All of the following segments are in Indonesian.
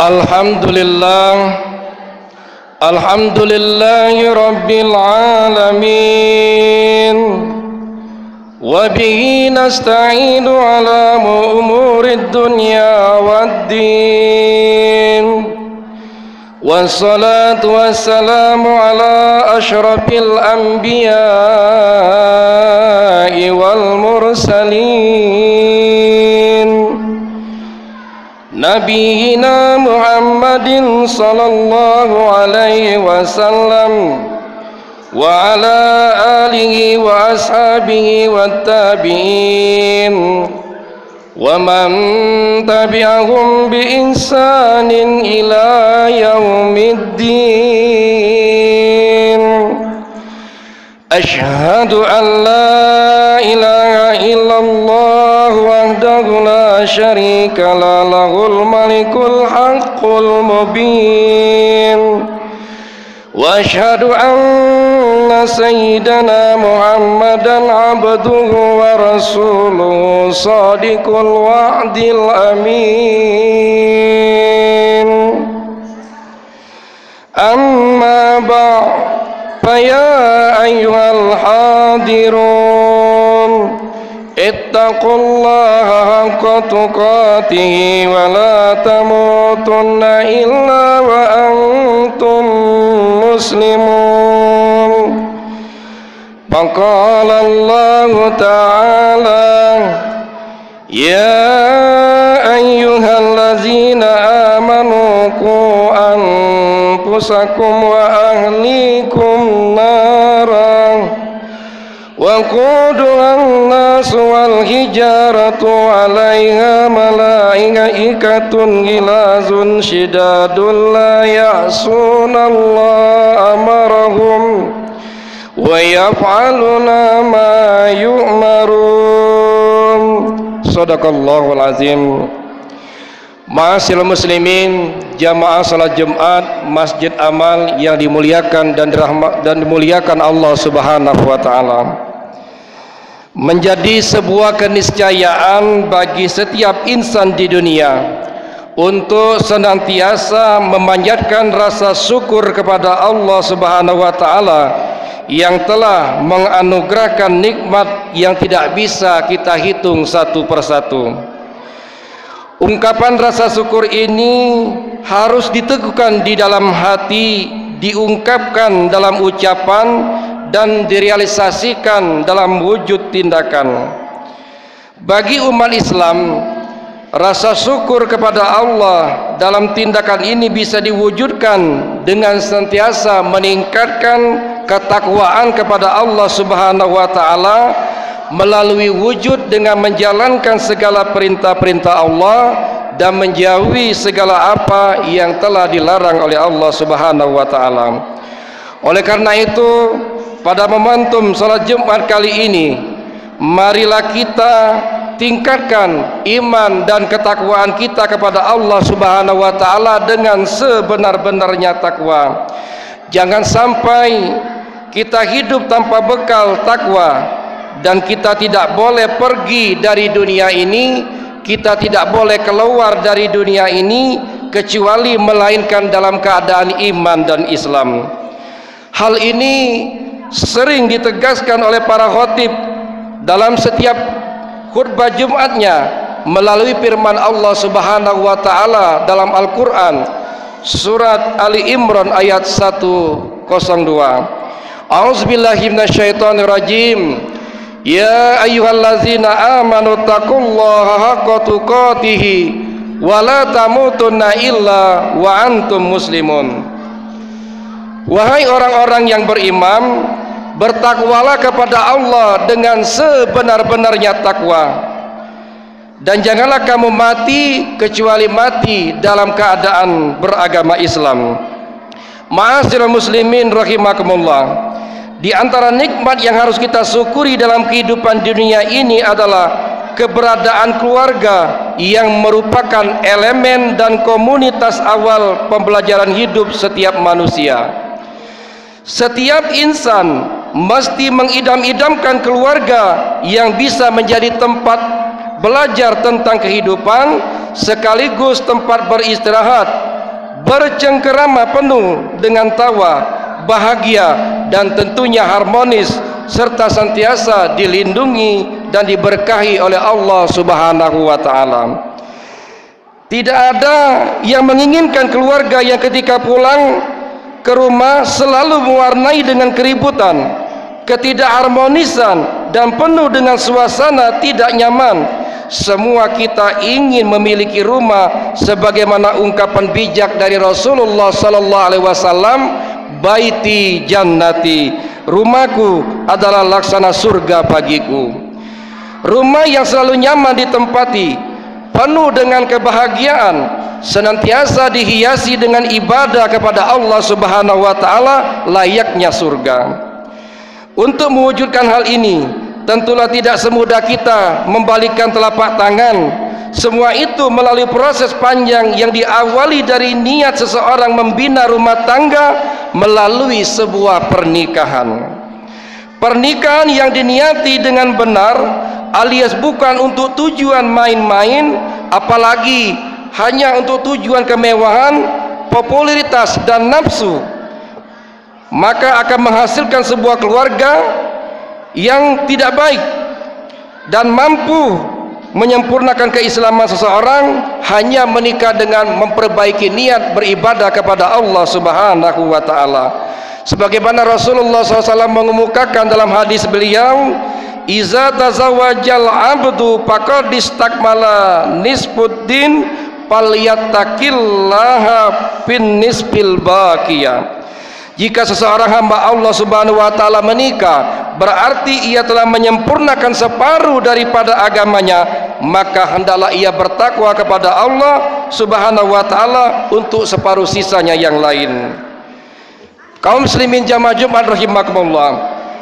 Alhamdulillah, alhamdulillahi rabbil alamin. Wa bihi nasta'inu ala umurid dunya waddin. Wassalatu wassalamu ala ashrafil anbiya'i wal mursalin, Nabiyyina Muhammadin sallallahu alaihi wasallam wa ala alihi wa ashabihi wattabi'in wa man tabi'ahum bi ihsanin ila yaumiddin. Ashhadu an la ilaha illallah wahdahu la syarika la, lahul malikul haqqul mubin. Wa ashhadu anna sayyidana Muhammadan abduhu wa rasuluhu sadiqul wa'dil amin. Amma ba'd, faya ayyuhal hadirun, ittaqullaha haqqa tuqatih wa la tamutunna illa wa antum muslimun. Faqala Allah ta'ala, ya ayyuhallazina amanu qu anfusakum wa ahlikum naran wa quduha an-nas wal hijaratu 'alaiha malaikatun ghilazun shidadun la ya'suna Allah amarahum wa yaf'aluna ma yu'marun. Shadaqallahul azim. Ma'asyiral muslimin, jamaah salat Jumat Masjid Amal yang dimuliakan dan dimuliakan Allah Subhanahu wa taala. Menjadi sebuah keniscayaan bagi setiap insan di dunia untuk senantiasa memanjatkan rasa syukur kepada Allah Subhanahu wa taala yang telah menganugerahkan nikmat yang tidak bisa kita hitung satu persatu. Ungkapan rasa syukur ini harus diteguhkan di dalam hati, diungkapkan dalam ucapan, dan direalisasikan dalam wujud tindakan. Bagi umat Islam, rasa syukur kepada Allah dalam tindakan ini bisa diwujudkan dengan senantiasa meningkatkan ketakwaan kepada Allah Subhanahu wa taala melalui wujud dengan menjalankan segala perintah-perintah Allah dan menjauhi segala apa yang telah dilarang oleh Allah Subhanahu wa taala. Oleh karena itu, pada momentum salat Jumat kali ini, marilah kita tingkatkan iman dan ketakwaan kita kepada Allah Subhanahu wa taala dengan sebenar-benarnya takwa. Jangan sampai kita hidup tanpa bekal takwa, dan kita tidak boleh pergi dari dunia ini, kita tidak boleh keluar dari dunia ini kecuali melainkan dalam keadaan iman dan Islam. Hal ini sering ditegaskan oleh para khatib dalam setiap khutbah Jumatnya melalui firman Allah Subhanahu wa taala dalam Al-Qur'an surat Ali Imran ayat 102. A'udzubillahi minasyaitonirrajim. Ya ayyuhallazina amanu taqullaha haqqa tuqatih wa la tamutunna illa wa antum muslimun. Wahai orang-orang yang beriman, bertakwalah kepada Allah dengan sebenar-benarnya takwa, dan janganlah kamu mati kecuali mati dalam keadaan beragama Islam. Ma'asyiral muslimin rahimakumullah, di antara nikmat yang harus kita syukuri dalam kehidupan dunia ini adalah keberadaan keluarga yang merupakan elemen dan komunitas awal pembelajaran hidup setiap manusia. Setiap insan mesti mengidam-idamkan keluarga yang bisa menjadi tempat belajar tentang kehidupan sekaligus tempat beristirahat bercengkerama penuh dengan tawa, bahagia, dan tentunya harmonis, serta senantiasa dilindungi dan diberkahi oleh Allah Subhanahu wa Ta'ala. Tidak ada yang menginginkan keluarga yang ketika pulang ke rumah selalu mewarnai dengan keributan, ketidakharmonisan, dan penuh dengan suasana tidak nyaman. Semua kita ingin memiliki rumah sebagaimana ungkapan bijak dari Rasulullah sallallahu alaihi wasallam, baiti jannati, rumahku adalah laksana surga bagiku. Rumah yang selalu nyaman ditempati, penuh dengan kebahagiaan, senantiasa dihiasi dengan ibadah kepada Allah Subhanahu wa Ta'ala, layaknya surga. Untuk mewujudkan hal ini, tentulah tidak semudah kita membalikkan telapak tangan. Semua itu melalui proses panjang yang diawali dari niat seseorang membina rumah tangga melalui sebuah pernikahan. Pernikahan yang diniati dengan benar, alias bukan untuk tujuan main-main, apalagi hanya untuk tujuan kemewahan, popularitas, dan nafsu, maka akan menghasilkan sebuah keluarga yang tidak baik dan mampu menyempurnakan keislaman seseorang hanya menikah dengan memperbaiki niat beribadah kepada Allah Subhanahu wa Ta'ala. Sebagaimana Rasulullah SAW mengemukakan dalam hadis beliau, iza tazawwajal abdu faqad istakmala nisfuddin falyattaqillaha fin nisfil baqiyah. Jika seseorang hamba Allah Subhanahu wa Ta'ala menikah, berarti ia telah menyempurnakan separuh daripada agamanya, maka hendaklah ia bertakwa kepada Allah Subhanahu wa Ta'ala untuk separuh sisanya yang lain. Kaum muslimin jamaah Jumat rahimakumullah,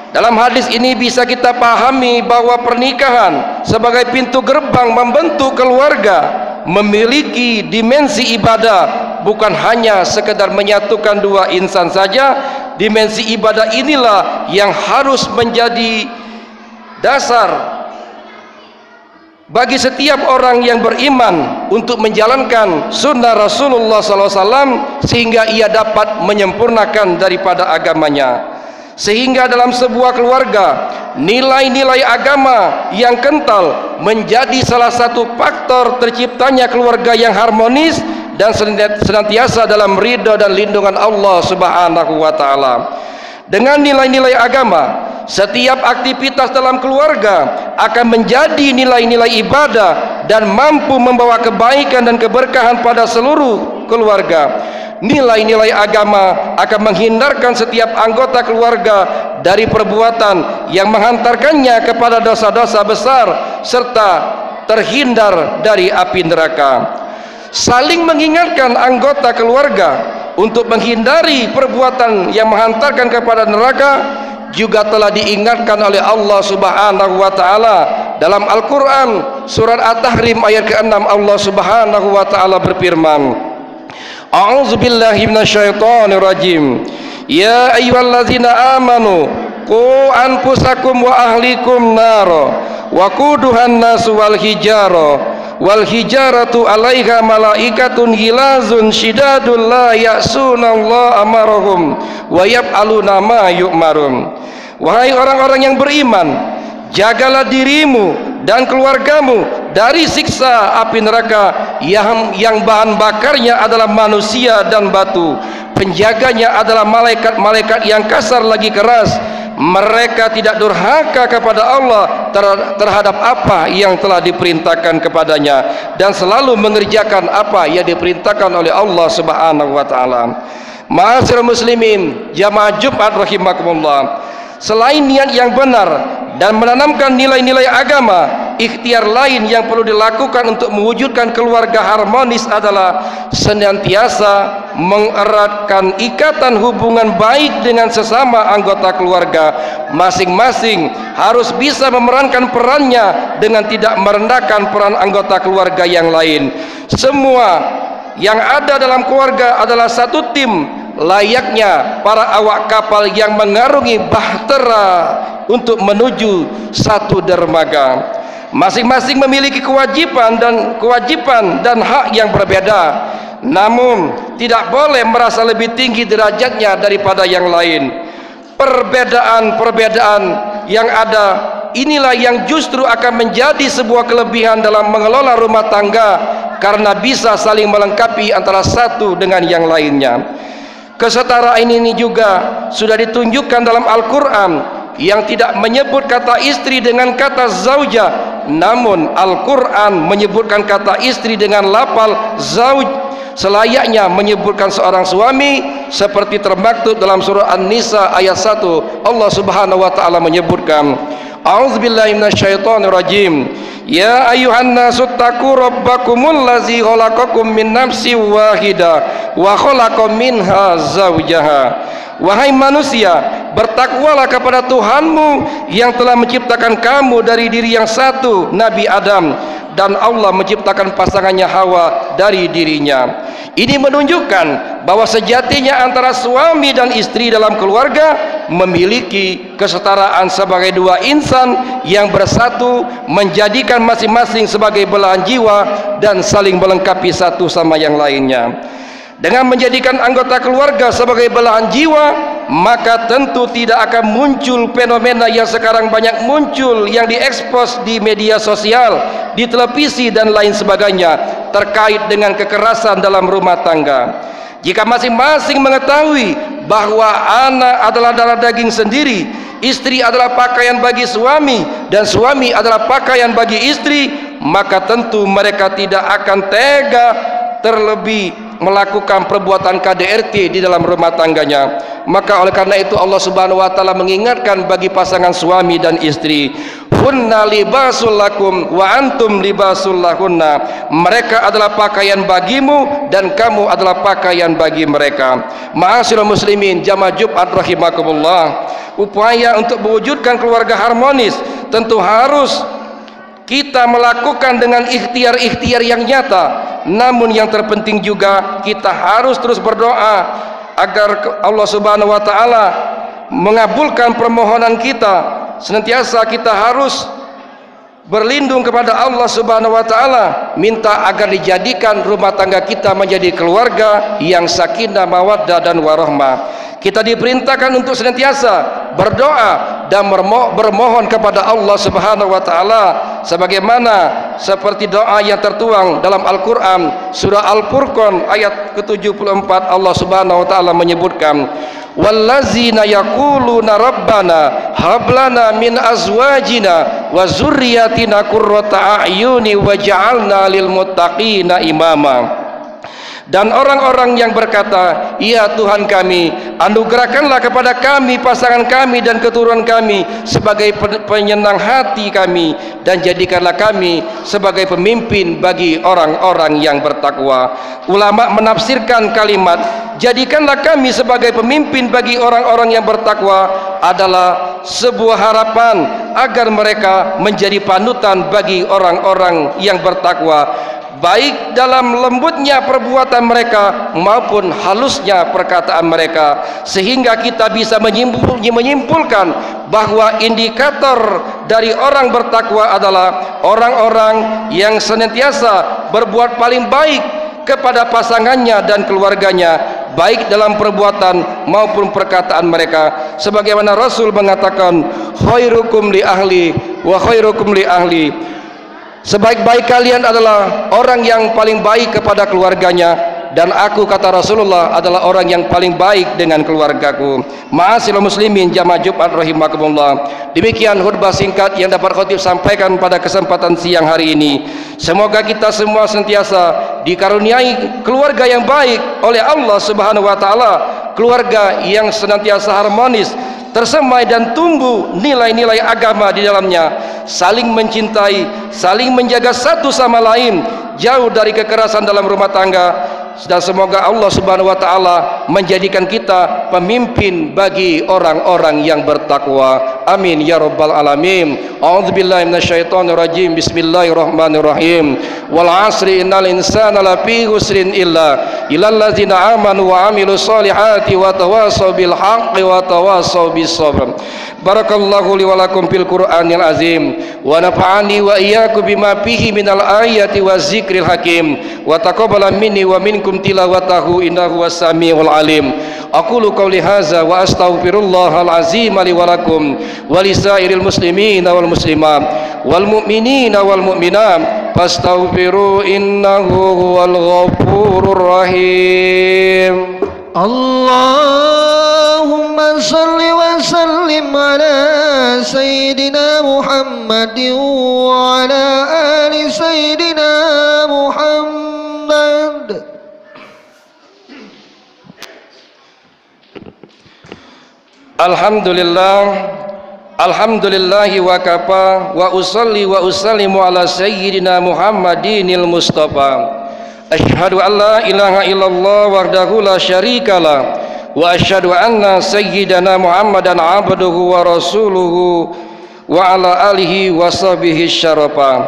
dalam hadis ini bisa kita pahami bahwa pernikahan sebagai pintu gerbang membentuk keluarga memiliki dimensi ibadah, bukan hanya sekedar menyatukan dua insan saja. Dimensi ibadah inilah yang harus menjadi dasar bagi setiap orang yang beriman untuk menjalankan sunnah Rasulullah SAW, sehingga ia dapat menyempurnakan daripada agamanya. Sehingga dalam sebuah keluarga, nilai-nilai agama yang kental menjadi salah satu faktor terciptanya keluarga yang harmonis dan senantiasa dalam ridha dan lindungan Allah Subhanahu wa Ta'ala. Dengan nilai-nilai agama, setiap aktivitas dalam keluarga akan menjadi nilai-nilai ibadah dan mampu membawa kebaikan dan keberkahan pada seluruh keluarga. Nilai-nilai agama akan menghindarkan setiap anggota keluarga dari perbuatan yang menghantarkannya kepada dosa-dosa besar serta terhindar dari api neraka. Saling mengingatkan anggota keluarga untuk menghindari perbuatan yang menghantarkan kepada neraka juga telah diingatkan oleh Allah Subhanahu wa Ta'ala dalam Al-Quran surat At-Tahrim ayat ke-6. Allah Subhanahu wa Ta'ala berfirman, a'udzu billahi minasyaitonir rajim, ya ayyuhallazina amanu qu anfusakum wa ahlikum nara wa quduhan nasu wal hijaratu 'alaiha malaikatun ghilazun shidadun la ya'sunallaha amarahum wa yaf'aluna ma yu'marun. Wahai orang-orang yang beriman, jagalah dirimu dan keluargamu dari siksa api neraka yang bahan bakarnya adalah manusia dan batu. Penjaganya adalah malaikat-malaikat yang kasar lagi keras. Mereka tidak durhaka kepada Allah terhadap apa yang telah diperintahkan kepadanya dan selalu mengerjakan apa yang diperintahkan oleh Allah Subhanahu wa Ta'ala. Ma'asyiral muslimin jamaah Jumat rahimakumullah, selain niat yang benar dan menanamkan nilai-nilai agama, ikhtiar lain yang perlu dilakukan untuk mewujudkan keluarga harmonis adalah senantiasa mengeratkan ikatan hubungan baik dengan sesama anggota keluarga. Masing-masing harus bisa memerankan perannya dengan tidak merendahkan peran anggota keluarga yang lain. Semua yang ada dalam keluarga adalah satu tim, layaknya para awak kapal yang mengarungi bahtera untuk menuju satu dermaga. Masing-masing memiliki kewajiban dan hak yang berbeda. namun tidak boleh merasa lebih tinggi derajatnya daripada yang lain. Perbedaan-perbedaan yang ada inilah yang justru akan menjadi sebuah kelebihan dalam mengelola rumah tangga, karena bisa saling melengkapi antara satu dengan yang lainnya. Kesetaraan ini juga sudah ditunjukkan dalam Al-Quran yang tidak menyebut kata istri dengan kata zaujah, namun Al-Quran menyebutkan kata istri dengan lafal zauj, selayaknya menyebutkan seorang suami, seperti termaktub dalam surah An-Nisa ayat 1. Allah Subhanahu wa taala menyebutkan, A'udzubillahi minasyaitonirrajim. Ya ayuhan nasu taqu rabbakumul ladzi khalaqakum min nafsin wahidah wa khalaqa minha zawjaha. Wahai manusia, bertakwalah kepada Tuhanmu yang telah menciptakan kamu dari diri yang satu, Nabi Adam, dan Allah menciptakan pasangannya Hawa dari dirinya. Ini menunjukkan bahwa sejatinya antara suami dan istri dalam keluarga memiliki kesetaraan sebagai dua insan yang bersatu, menjadikan masing-masing sebagai belahan jiwa dan saling melengkapi satu sama yang lainnya. Dengan menjadikan anggota keluarga sebagai belahan jiwa, maka tentu tidak akan muncul fenomena yang sekarang banyak muncul, yang diekspos di media sosial, di televisi dan lain sebagainya, terkait dengan kekerasan dalam rumah tangga. Jika masing-masing mengetahui bahwa anak adalah darah daging sendiri, istri adalah pakaian bagi suami, dan suami adalah pakaian bagi istri, maka tentu mereka tidak akan tega terlebih melakukan perbuatan KDRT di dalam rumah tangganya. Maka oleh karena itu Allah Subhanahu wa taala mengingatkan bagi pasangan suami dan istri, hunna libasul lakum wa antum libasul lahunna. Mereka adalah pakaian bagimu dan kamu adalah pakaian bagi mereka. Ma'asyiral muslimin jamaah Jumat rahimakumullah, upaya untuk mewujudkan keluarga harmonis tentu harus kita melakukan dengan ikhtiar-ikhtiar yang nyata. Namun yang terpenting juga kita harus terus berdoa agar Allah Subhanahu wa taala mengabulkan permohonan kita. Senantiasa kita harus berlindung kepada Allah Subhanahu wa taala, minta agar dijadikan rumah tangga kita menjadi keluarga yang sakinah, mawaddah dan warahmah. Kita diperintahkan untuk senantiasa berdoa dan bermohon kepada Allah Subhanahu wa taala, sebagaimana seperti doa yang tertuang dalam Al-Qur'an surah Al-Furqan ayat ke-74. Allah Subhanahu wa taala menyebutkan, wallazina yaquluna rabbana hablana min azwajina wa zurriyyatina qurrata a'yuni waj'alna lil muttaqina imama. Dan orang-orang yang berkata, ya Tuhan kami, anugerahkanlah kepada kami pasangan kami dan keturunan kami sebagai penyenang hati kami, dan jadikanlah kami sebagai pemimpin bagi orang-orang yang bertakwa. Ulama menafsirkan kalimat jadikanlah kami sebagai pemimpin bagi orang-orang yang bertakwa adalah sebuah harapan agar mereka menjadi panutan bagi orang-orang yang bertakwa, baik dalam lembutnya perbuatan mereka maupun halusnya perkataan mereka, sehingga kita bisa menyimpulkan bahwa indikator dari orang bertakwa adalah orang-orang yang senantiasa berbuat paling baik kepada pasangannya dan keluarganya, baik dalam perbuatan maupun perkataan mereka. Sebagaimana Rasul mengatakan, khairukum li ahli wa khairukum li ahli. Sebaik-baik kalian adalah orang yang paling baik kepada keluarganya, dan aku, kata Rasulullah, adalah orang yang paling baik dengan keluargaku. Ma'asyiral muslimin jamaah Jumat rahimakumullah, demikian khutbah singkat yang dapat khatib sampaikan pada kesempatan siang hari ini. Semoga kita semua senantiasa dikaruniai keluarga yang baik oleh Allah Subhanahu wa taala, keluarga yang senantiasa harmonis, tersemai dan tumbuh nilai-nilai agama di dalamnya, saling mencintai, saling menjaga satu sama lain, jauh dari kekerasan dalam rumah tangga. Dan semoga Allah Subhanahu wa taala menjadikan kita pemimpin bagi orang-orang yang bertakwa. Amin ya rabbal alamin. A'udzubillahi minasyaitonir rajim. Bismillahirrahmanirrahim. Wal 'asri innal insana lafi khusrin illa illallazina amanu wa amilus solihati wa tawassaw bil haqqi wa tawassaw bis sabr. Barakallahu li wa lakum fil Qur'anil azim wa nafa'ani wa iyyakum bima fihi minal ayati wa zikril hakim wa taqabbala minni wa minkum tilawatahu innahu was-sami'ul alim. Aqulu qawli hadza wa astaghfirullahal azim li wa lakum wa lisairil muslimina wal muslimat wal mu'minina wal mu'minat fastaghfiru innahu huwal ghafurur rahim. Allahumma salli wa sallim ala sayyidina Muhammadin wa ala ali sayyidina Muhammad. Alhamdulillahi wa kafa wa usalli wa usallimu ala sayyidina Muhammadinil Mustafa. Asyhadu an la ilaha illallah wahdahu la syarikalah wa asyhadu anna sayyidana Muhammadan abduhu wa rasuluhu wa ala alihi wa sahbihi syarafa.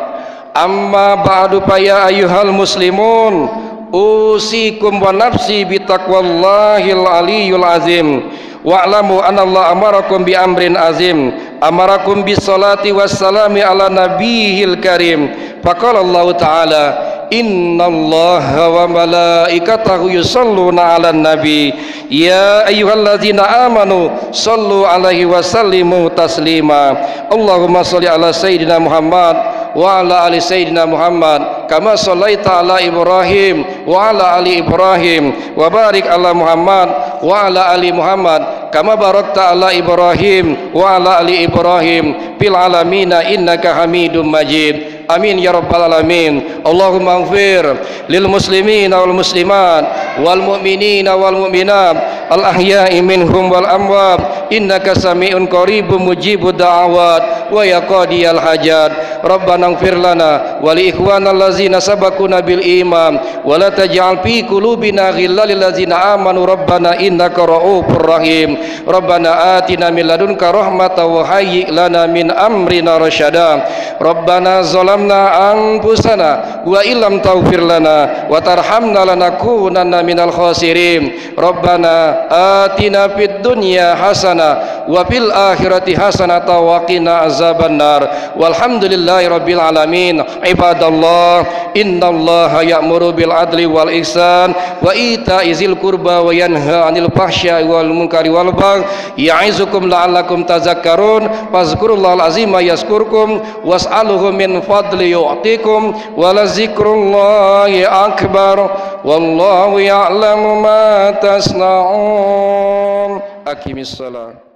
Amma ba'du fa ya ayyuhal muslimun usikum wa nafsi bitaqwallahil aliyyul azim. Wa'lamu anna Allah amarakum bi amrin azim, amarakum bis salati wassalami ala nabiyil karim. Faqala Allah ta'ala innallaha wa malaikatahu yusalluna 'alan nabi ya ayyuhalladzina amanu sallu 'alaihi wa sallimu taslima. Allahumma shalli ala sayyidina Muhammad wa ala ali sayyidina Muhammad kama shallaita ala Ibrahim wa ala ali Ibrahim wa barik ala Muhammad wa ala ali Muhammad kama barakta ala Ibrahim wa ala ali Ibrahim fil alamina innaka Hamidum Majid. Amin ya rabbal alamin. Allahumma ighfir lil muslimina wal muslimat wal mu'minina wal mu'minat al ahya'i minhum wal amwat innaka sami'un qaribun mujibud da'awat wa ya qadiyal hajat. Rabbana ighfir lana wa li ikhwanal ladzina sabaquna bil iman wa la taj'al fi qulubina ghillal lil ladzina amanu rabbana innaka ra'ufur rahim. Rabbana atina min ladunka rahmatan wa hayyi' lana min amrina rasyada. Rabbana zalamna anfusana wa illam taghfir lana wa tarhamna lanakunanna minal khasirin. Rabbana atina fid dunya hasanah wa fil akhirati hasanah wa qina azabannar. Walhamdulillahi rabbil alamin. Ibadallah, innallaha ya'muru bil adli wal ihsan wa ita'i zil qurba wa yanha 'anil fahsya'i wal munkari wal baghi ya'izukum la'allakum tazakkarun. Fazkurullahal azima yazkurkum was'aluhu min fadli yu'tikum wa la zikrullahi akbar wallahu ya'lamu ma tasna'un. Aqimis shalah.